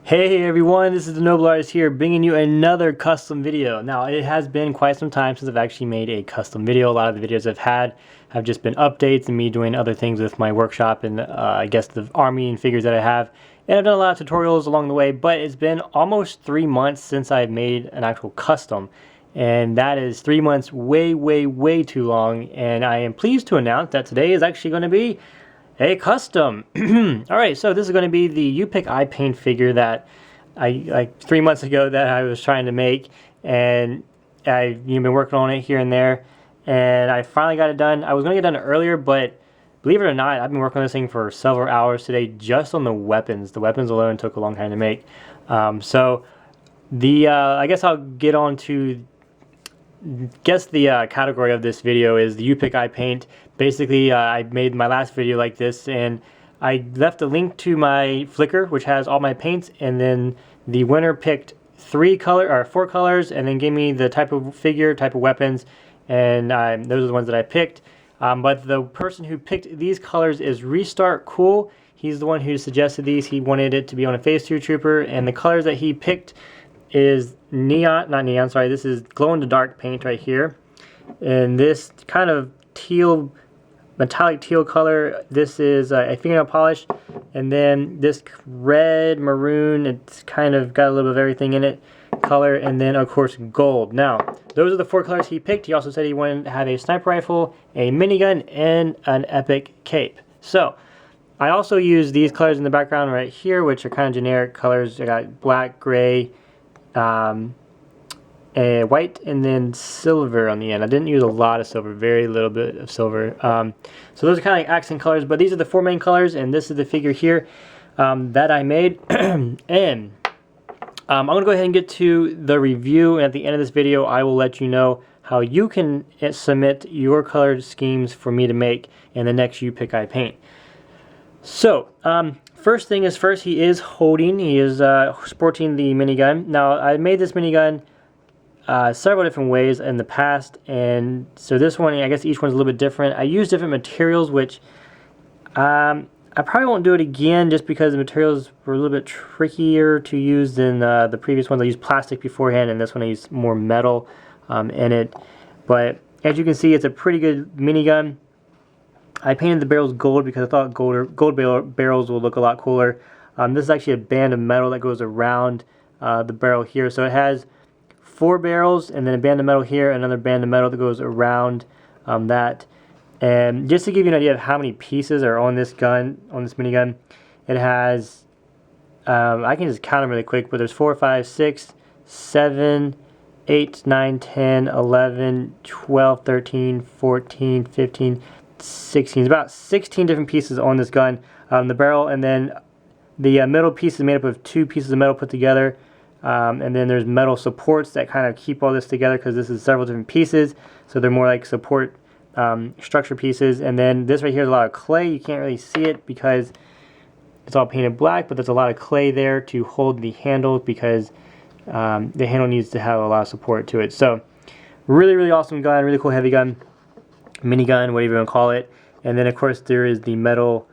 Hey everyone, this is the Noble Artist here, bringing you another custom video. Now, it has been quite some time since I've actually made a custom video. A lot of the videos I've had have just been updates and me doing other things with my workshop and I guess the army and figures that I have. And I've done a lot of tutorials along the way, but it's been almost 3 months since I've made an actual custom. And that is 3 months way too long. And I am pleased to announce that today is actually going to be a custom. Alright, so this is going to be the You Pick I Paint figure that I like 3 months ago that I was trying to make, and I've been working on it here and there, and I finally got it done. I was going to get done earlier, but believe it or not, I've been working on this thing for several hours today just on the weapons. The weapons alone took a long time to make. So I guess I'll get on to the category of this video is the You Pick I Paint. Basically, I made my last video like this, and I left a link to my Flickr, which has all my paints, and then the winner picked 4 colors, and then gave me the type of figure, type of weapons, and those are the ones that I picked. But the person who picked these colors is Restart Cool. He's the one who suggested these. He wanted it to be on a Phase 2 Trooper, and the colors that he picked is this is glow-in-the-dark paint right here, and this kind of metallic teal color, this is a fingernail polish, and then this red maroon, it's kind of got a little bit of everything in it color, and then of course gold. Now those are the 4 colors he picked. He also said he wanted to have a sniper rifle, a minigun, and an epic cape. So I also use these colors in the background right here, which are kind of generic colors. I got black, gray, white, and then silver on the end. I didn't use a lot of silver, very little bit of silver. So those are kind of like accent colors, but these are the 4 main colors, and this is the figure here that I made. And I'm going to go ahead and get to the review, and at the end of this video I will let you know how you can submit your color schemes for me to make in the next You Pick I Paint. So first thing is first, he is sporting the minigun. Now I made this minigun several different ways in the past, and so this one, I guess each one's a little bit different. I use different materials, which I probably won't do it again just because the materials were a little bit trickier to use than the previous ones. I used plastic beforehand, and this one I used more metal in it. But as you can see, it's a pretty good minigun. I painted the barrels gold because I thought gold barrels will look a lot cooler. This is actually a band of metal that goes around the barrel here, so it has 4 barrels and then a band of metal here, another band of metal that goes around that. And just to give you an idea of how many pieces are on this gun, on this minigun, it has, I can just count them really quick, but there's 4, 5, 6, 7, 8, 9, 10, 11, 12, 13, 14, 15, 16. It's about 16 different pieces on this gun. The barrel, and then the middle piece is made up of 2 pieces of metal put together. And then there's metal supports that kind of keep all this together because this is several different pieces, so they're more like support structure pieces. And then this right here is a lot of clay. You can't really see it because it's all painted black, but there's a lot of clay there to hold the handle because the handle needs to have a lot of support to it. So really awesome gun, really cool heavy gun, minigun, whatever you want to call it. And then of course there is the metal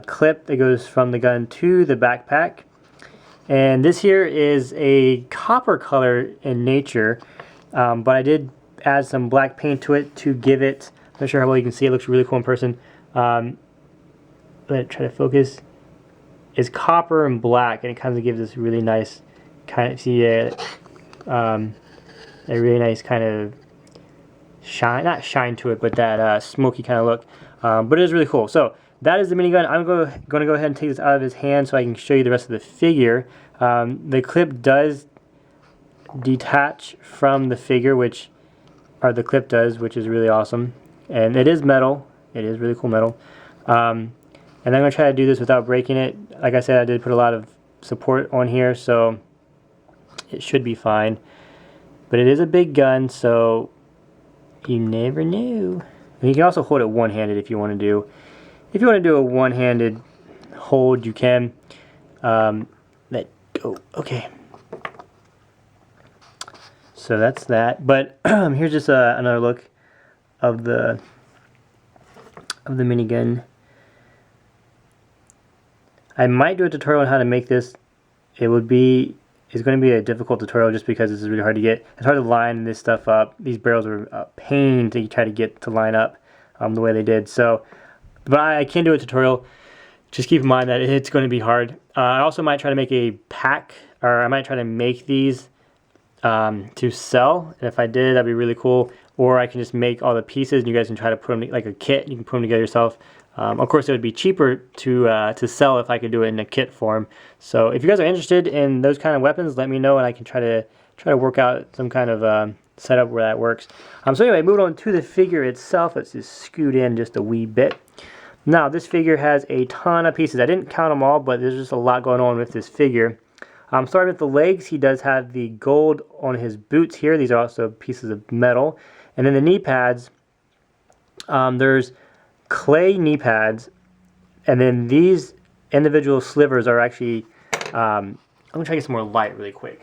clip that goes from the gun to the backpack. And this here is a copper color in nature, but I did add some black paint to it to give it, I'm not sure how well you can see, it looks really cool in person. Let it try to focus. It's copper and black, and it kind of gives this really nice kind of, a really nice kind of shine, not shine to it, but that smoky kind of look. But it is really cool. So that is the minigun. I'm going to go ahead and take this out of his hand so I can show you the rest of the figure. The clip does detach from the figure, which is really awesome. And it is metal. It is really cool metal. And I'm going to try to do this without breaking it. Like I said, I did put a lot of support on here, so it should be fine. But it is a big gun, so you never know. And you can also hold it one-handed if you want to do. If you want to do a one-handed hold, you can. Let go. Okay. So that's that. But here's just another look of the minigun. I might do a tutorial on how to make this it's going to be a difficult tutorial just because this is really hard to get. It's hard to line this stuff up. These barrels are a pain to try to get to line up the way they did. So, but I can do a tutorial. Just keep in mind that it's going to be hard. I also might try to make a pack, or I might try to make these to sell. And if I did, that'd be really cool. Or I can just make all the pieces and you guys can try to put them like a kit. You can put them together yourself. Of course, it would be cheaper to sell if I could do it in a kit form. So if you guys are interested in those kind of weapons, let me know and I can try to work out some kind of setup where that works. So anyway, moving on to the figure itself. Let's just scoot in just a wee bit. Now this figure has a ton of pieces. I didn't count them all, but there's just a lot going on with this figure. Starting with the legs, he does have the gold on his boots here. These are also pieces of metal. And then the knee pads, there's clay knee pads, and then these individual slivers are actually, I'm going to try to get some more light really quick.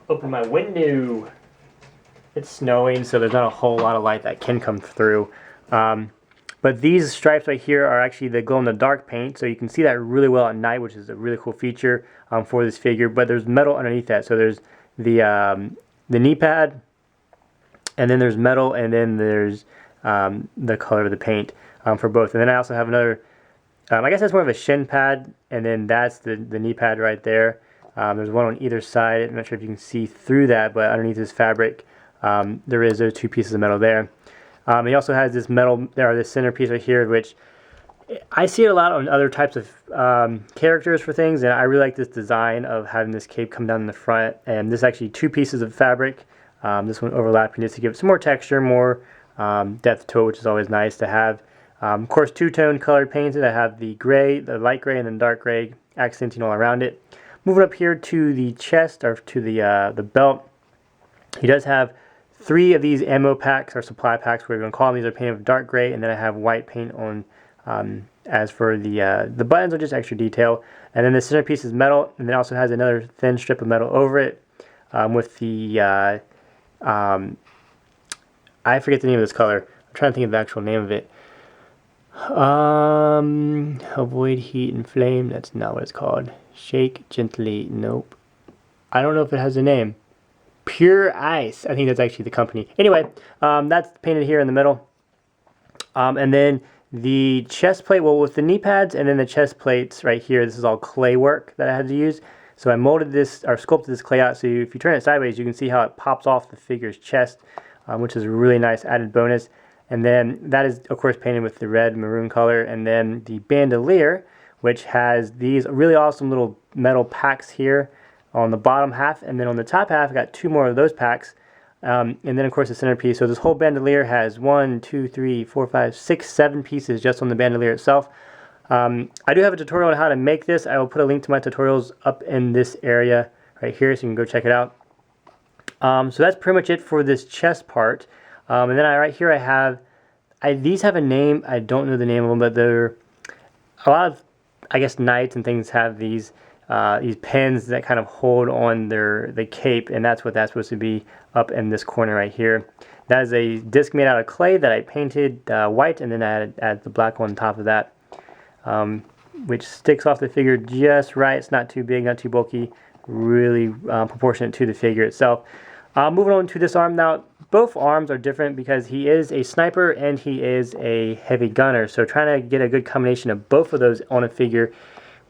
Open my window. It's snowing, so there's not a whole lot of light that can come through. But these stripes right here are actually the glow-in-the-dark paint, so you can see that really well at night, which is a really cool feature for this figure. But there's metal underneath that, so there's the knee pad, and then there's metal, and then there's the color of the paint for both. And then I also have another, I guess that's more of a shin pad, and then that's the knee pad right there. There's one on either side. I'm not sure if you can see through that, but underneath this fabric, there is those two pieces of metal there. He also has this metal, this centerpiece right here, which I see it a lot on other types of characters for things, and I really like this design of having this cape come down in the front. And this is actually two pieces of fabric. This one overlapping just to give it some more texture, more depth to it, which is always nice to have. Of course, two-tone colored painted. I have the gray, the light gray, and then dark gray accenting all around it. Moving up here to the chest, or to the belt, he does have 3 of these ammo packs, or supply packs, whatever you want to call them. These are painted with dark gray, and then I have white paint on. As for the buttons are just extra detail, and then the centerpiece is metal, and then it also has another thin strip of metal over it with the I forget the name of this color. I'm trying to think of the actual name of it. Avoid heat and flame. That's not what it's called. Shake gently. Nope. I don't know if it has a name. Pure Ice. I think that's actually the company. Anyway, that's painted here in the middle. And then the chest plate, well, with the knee pads and then the chest plates right here, this is all clay work that I had to use. So I molded this, or sculpted this clay out, so if you turn it sideways, you can see how it pops off the figure's chest, which is a really nice added bonus. And then that is, of course, painted with the red maroon color. And then the bandolier, which has these really awesome little metal packs here on the bottom half, and then on the top half, I got 2 more of those packs. And then, of course, the centerpiece. So this whole bandolier has 1, 2, 3, 4, 5, 6, 7 pieces just on the bandolier itself. I do have a tutorial on how to make this. I will put a link to my tutorials up in this area right here, so you can go check it out. So that's pretty much it for this chest part. And then right here I have, these have a name. I don't know the name of them, but they're a lot of, I guess, knights and things have these pins that kind of hold on the cape, and that's what that's supposed to be up in this corner right here. That is a disc made out of clay that I painted white, and then I added the black on top of that, which sticks off the figure just right. It's not too big, not too bulky, really proportionate to the figure itself. Moving on to this arm now. Both arms are different because he is a sniper and he is a heavy gunner, so trying to get a good combination of both of those on a figure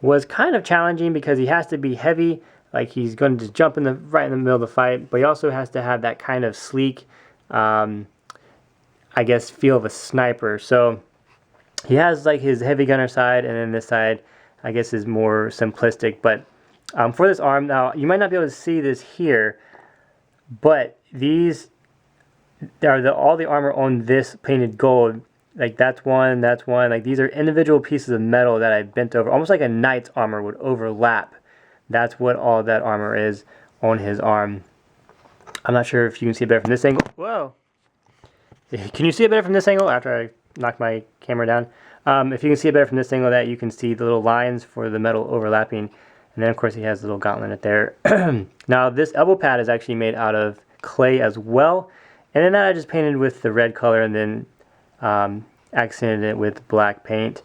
was kind of challenging because he has to be heavy, like he's going to just jump right in the middle of the fight, but he also has to have that kind of sleek, I guess, feel of a sniper. So he has like his heavy gunner side, and then this side, I guess, is more simplistic. But for this arm, now you might not be able to see this here, but these are all the armor on this painted gold. Like that's one, like these are individual pieces of metal that I bent over, almost like a knight's armor would overlap. That's what all that armor is on his arm. I'm not sure if you can see it better from this angle. Whoa! Can you see it better from this angle after I knock my camera down? If you can see it better from this angle, that you can see the little lines for the metal overlapping. And then of course he has the little gauntlet there. Now this elbow pad is actually made out of clay as well. And then that I just painted with the red color and then accented it with black paint.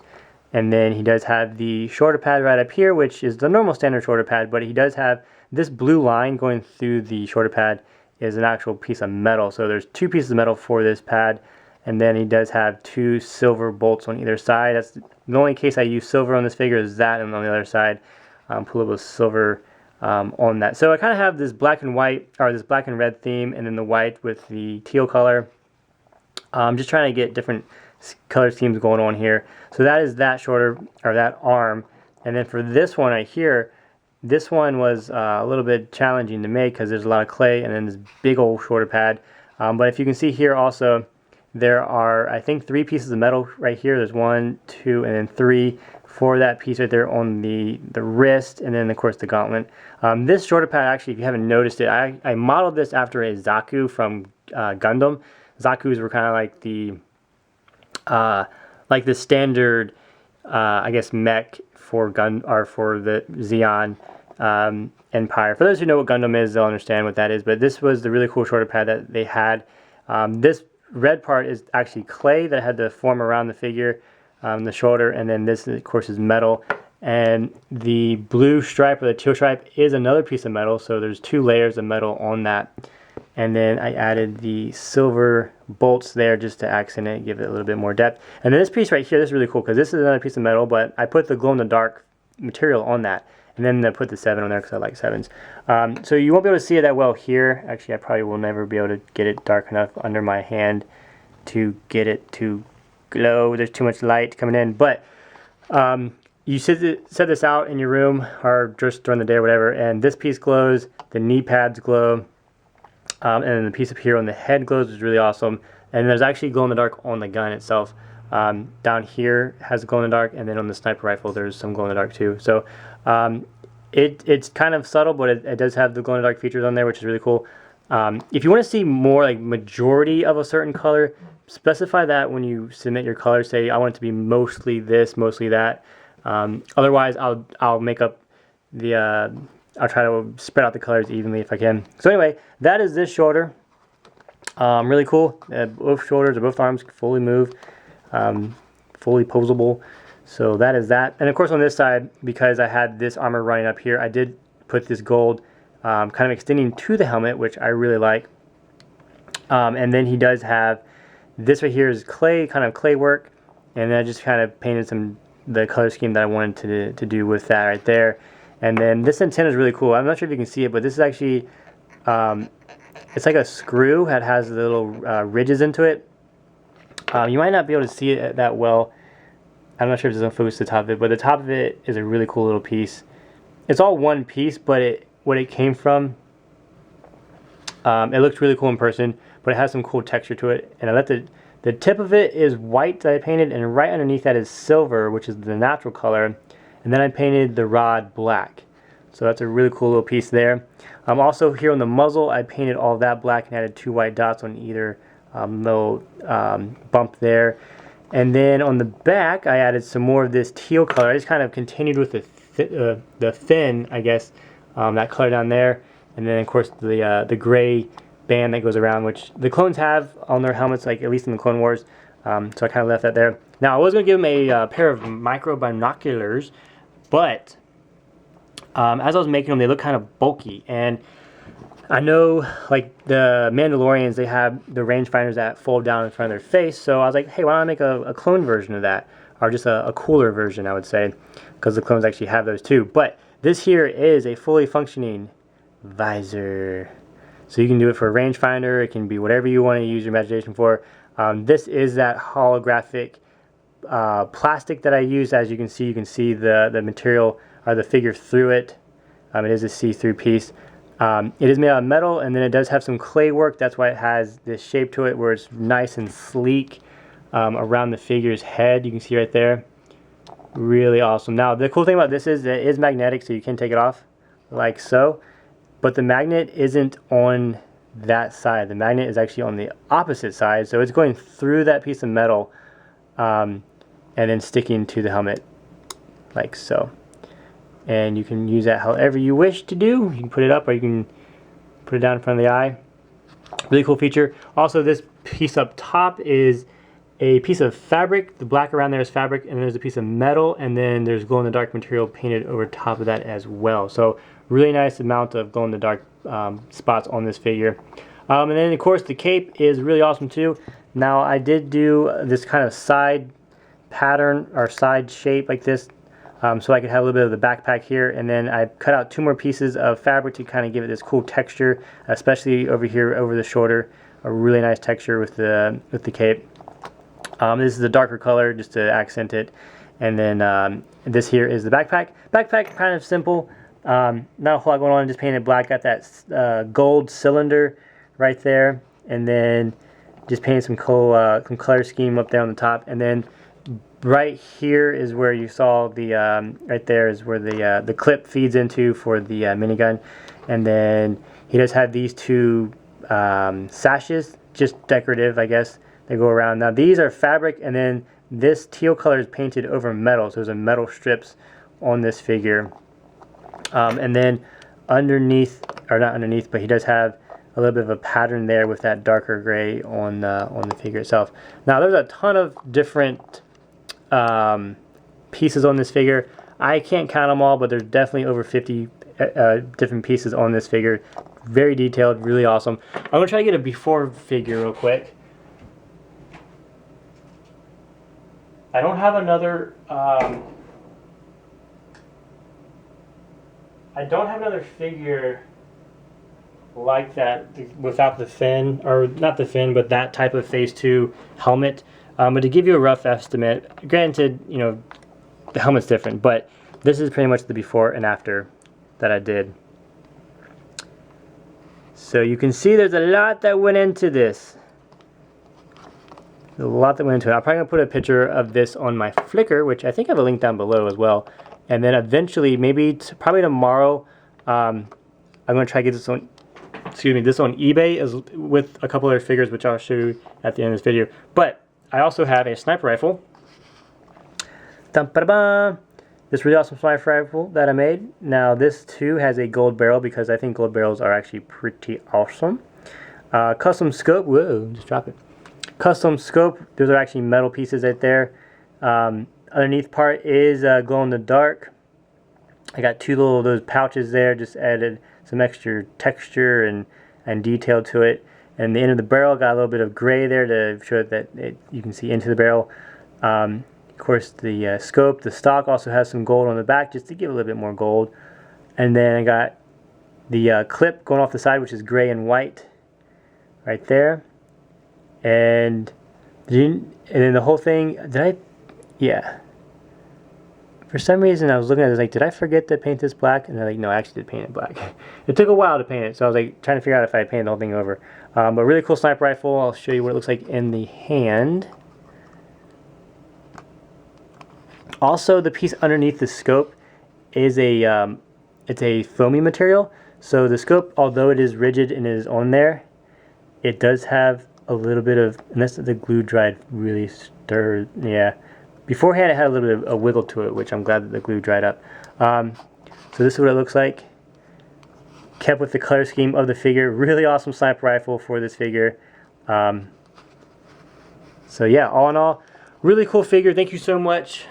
And then he does have the shoulder pad right up here, which is the normal standard shoulder pad, but he does have this blue line going through the shoulder pad is an actual piece of metal. So there's 2 pieces of metal for this pad, and then he does have 2 silver bolts on either side. That's the only case I use silver on this figure is that, and on the other side, put a little silver on that. So I kind of have this black and white, or this black and red theme, and then the white with the teal color. I'm just trying to get different color schemes going on here. So that is that shoulder, or that arm. And then for this one right here, this one was a little bit challenging to make because there's a lot of clay and then this big old shoulder pad. But if you can see here also, there are, I think, 3 pieces of metal right here. There's 1, 2, and then 3 for that piece right there on the wrist, and then of course the gauntlet. This shoulder pad, actually, if you haven't noticed it, I modeled this after a Zaku from Gundam. Zakus were kind of like the standard, I guess, mech for for the Zeon Empire. For those who know what Gundam is, they'll understand what that is. But this was the really cool shoulder pad that they had. This red part is actually clay that had to form around the figure, the shoulder, and then this, of course, is metal. And the blue stripe or the teal stripe is another piece of metal. So there's 2 layers of metal on that. And then I added the silver bolts there just to accent it, give it a little bit more depth. And then this piece right here, this is really cool because this is another piece of metal, but I put the glow-in-the-dark material on that. And then I put the 7 on there because I like 7s. So you won't be able to see it that well here. Actually, I probably will never be able to get it dark enough under my hand to get it to glow. There's too much light coming in. But you set this out in your room or just during the day or whatever, and this piece glows, the knee pads glow. And then the piece up here on the head glows, which is really awesome. And there's actually glow-in-the-dark on the gun itself. Down here has glow-in-the-dark, and then on the sniper rifle there's some glow-in-the-dark too. So it's kind of subtle, but it does have the glow-in-the-dark features on there, which is really cool. If you want to see more like majority of a certain color, specify that when you submit your color. Say, I want it to be mostly this, mostly that. Otherwise, I'll make up the... I'll try to spread out the colors evenly if I can. So anyway, that is this shoulder. Really cool. Both shoulders or both arms fully move, fully posable. So that is that. And of course on this side, because I had this armor running up here, I did put this gold kind of extending to the helmet, which I really like. And then he does have this right here is clay, kind of clay work. And then I just kind of painted the color scheme that I wanted to do with that right there. And then this antenna is really cool. I'm not sure if you can see it, but this is actually, it's like a screw that has the little ridges into it. You might not be able to see it that well. I'm not sure if it's going to focus the top of it, but the top of it is a really cool little piece. It's all one piece, but what it came from, it looks really cool in person, but it has some cool texture to it. And I let the tip of it is white that I painted, and right underneath that is silver, which is the natural color. And then I painted the rod black. So that's a really cool little piece there. Also here on the muzzle, I painted all of that black and added 2 white dots on either little bump there. And then on the back, I added some more of this teal color. I just kind of continued with the thin, I guess, that color down there. And then of course the gray band that goes around, which the clones have on their helmets, like at least in the Clone Wars. So I kind of left that there. Now I was going to give him a pair of micro binoculars, but as I was making them, they look kind of bulky. And I know, like, the Mandalorians, they have the rangefinders that fold down in front of their face. So I was like, hey, why don't I make a clone version of that? Or just a cooler version, I would say, because the clones actually have those too. But this here is a fully functioning visor. So you can do it for a rangefinder. It can be whatever you want to use your imagination for. This is that holographic plastic that I used. As you can see the material or the figure through it. It is a see-through piece. It is made out of metal, and then it does have some clay work. That's why it has this shape to it where it's nice and sleek around the figure's head. You can see right there. Really awesome. Now the cool thing about this is that it is magnetic, so you can take it off like so, but the magnet isn't on that side. The magnet is actually on the opposite side, so it's going through that piece of metal and then sticking to the helmet like so. And you can use that however you wish to do. You can put it up or you can put it down in front of the eye. Really cool feature. Also, this piece up top is a piece of fabric. The black around there is fabric, and there's a piece of metal, and then there's glow-in-the-dark material painted over top of that as well. So really nice amount of glow-in-the-dark spots on this figure. And then of course the cape is really awesome too. Now I did do this kind of side pattern or side shape like this, so I could have a little bit of the backpack here, and then I cut out 2 more pieces of fabric to kind of give it this cool texture, especially over here over the shoulder. A really nice texture with the cape. This is a darker color just to accent it, and then this here is the backpack. Backpack kind of simple, not a whole lot going on. Just painted black. Got that gold cylinder right there, and then just painted some color scheme up there on the top, and then right here is where you saw the right there is where the clip feeds into for the minigun, and then he does have these 2 sashes, just decorative, I guess. They go around. Now these are fabric, and then this teal color is painted over metal, so there's a metal strips on this figure. And then underneath, or not underneath, but he does have a little bit of a pattern there with that darker gray on the figure itself. Now there's a ton of different pieces on this figure. I can't count them all, but there's definitely over 50 different pieces on this figure. Very detailed, really awesome. I'm going to try to get a before figure real quick. I don't have another I don't have another figure like that without the fin, or not the fin, but that type of phase 2 helmet. But to give you a rough estimate, granted, you know, the helmet's different, but this is pretty much the before and after that I did. So you can see there's a lot that went into this. A lot that went into it. I'm probably going to put a picture of this on my Flickr, which I think I have a link down below as well. And then eventually, maybe probably tomorrow, I'm going to try to get this on, this on eBay as with a couple other figures, which I'll show you at the end of this video. But I also have a sniper rifle. Dum-ba-da-ba. This really awesome sniper rifle that I made. Now this too has a gold barrel because I think gold barrels are actually pretty awesome. Custom scope. Whoa, just drop it. Custom scope. Those are actually metal pieces right there. Underneath part is glow in the dark. I got 2 little those pouches there. Just added some extra texture and detail to it. And the end of the barrel got a little bit of gray there to show that you can see into the barrel. Of course, the scope, the stock also has some gold on the back just to give a little bit more gold. And then I got the clip going off the side, which is gray and white right there. And then the whole thing, yeah. For some reason, I was looking at it, like, did I forget to paint this black? And they're like, no, I actually did paint it black. It took a while to paint it, so I was like trying to figure out if I painted the whole thing over. But really cool sniper rifle. I'll show you what it looks like in the hand. Also, the piece underneath the scope is it's a foamy material. So the scope, although it is rigid and it is on there, it does have a little bit of, and that's the glue dried really stirred, yeah. Beforehand it had a little bit of a wiggle to it, which I'm glad that the glue dried up. So this is what it looks like. Kept with the color scheme of the figure. Really awesome sniper rifle for this figure. So yeah, all in all, really cool figure. Thank you so much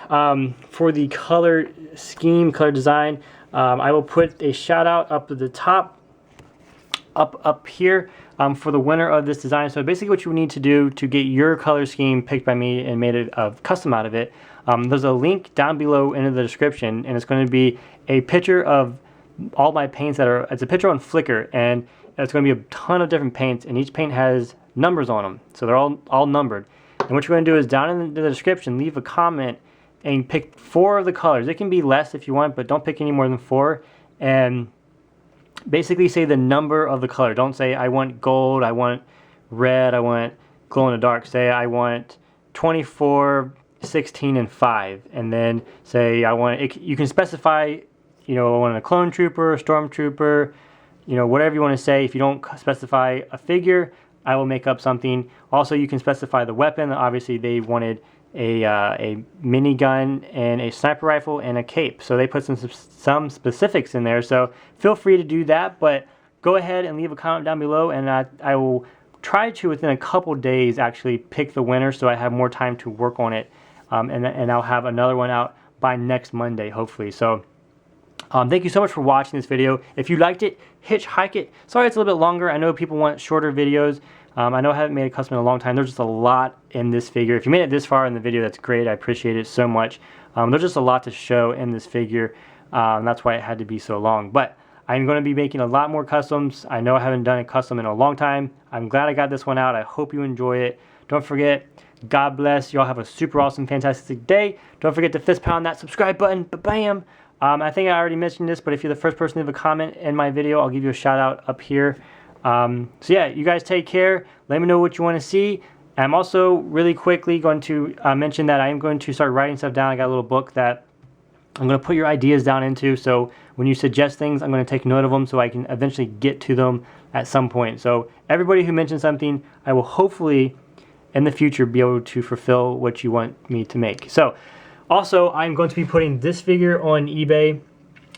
for the color scheme, color design. I will put a shout out up at the top, up here, for the winner of this design. So basically what you need to do to get your color scheme picked by me and made a custom out of it, there's a link down below in the description, and it's going to be a picture of all my paints that are, it's a picture on Flickr, and it's going to be a ton of different paints, and each paint has numbers on them. So they're all numbered. And what you're going to do is down in the description, leave a comment and pick 4 of the colors. It can be less if you want, but don't pick any more than 4. And basically say the number of the color. Don't say I want gold, I want red, I want glow in the dark. Say I want 24, 16, and 5. And then say I want, you can specify, you know, I want a clone trooper, a stormtrooper, you know, whatever you want to say. If you don't specify a figure, I will make up something. Also, you can specify the weapon. Obviously, they wanted a minigun and a sniper rifle and a cape. So they put some specifics in there. So feel free to do that. But go ahead and leave a comment down below, and I will try to, within a couple days, actually pick the winner so I have more time to work on it. And I'll have another one out by next Monday, hopefully. So thank you so much for watching this video. If you liked it, hitchhike it. Sorry it's a little bit longer. I know people want shorter videos. I know I haven't made a custom in a long time. There's just a lot in this figure. If you made it this far in the video, that's great. I appreciate it so much. There's just a lot to show in this figure. That's why it had to be so long. But I'm going to be making a lot more customs. I know I haven't done a custom in a long time. I'm glad I got this one out. I hope you enjoy it. Don't forget, God bless. Y'all have a super awesome, fantastic day. Don't forget to fist pound that subscribe button. Bam! I think I already mentioned this, but if you're the first person to leave a comment in my video, I'll give you a shout out up here. So yeah, you guys take care. Let me know what you want to see. I'm also really quickly going to mention that I am going to start writing stuff down. I got a little book that I'm going to put your ideas down into. So when you suggest things, I'm going to take note of them so I can eventually get to them at some point. So everybody who mentions something, I will hopefully in the future be able to fulfill what you want me to make. So also, I'm going to be putting this figure on eBay,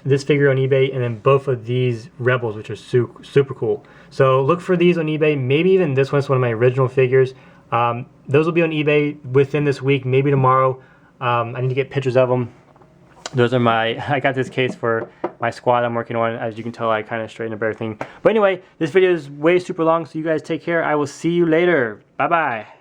and then both of these Rebels, which are super cool. So look for these on eBay. Maybe even this one's one of my original figures. Those will be on eBay within this week, maybe tomorrow. I need to get pictures of them. Those are I got this case for my squad I'm working on. As you can tell, I kind of straightened up everything. But anyway, this video is way super long, so you guys take care. I will see you later. Bye-bye.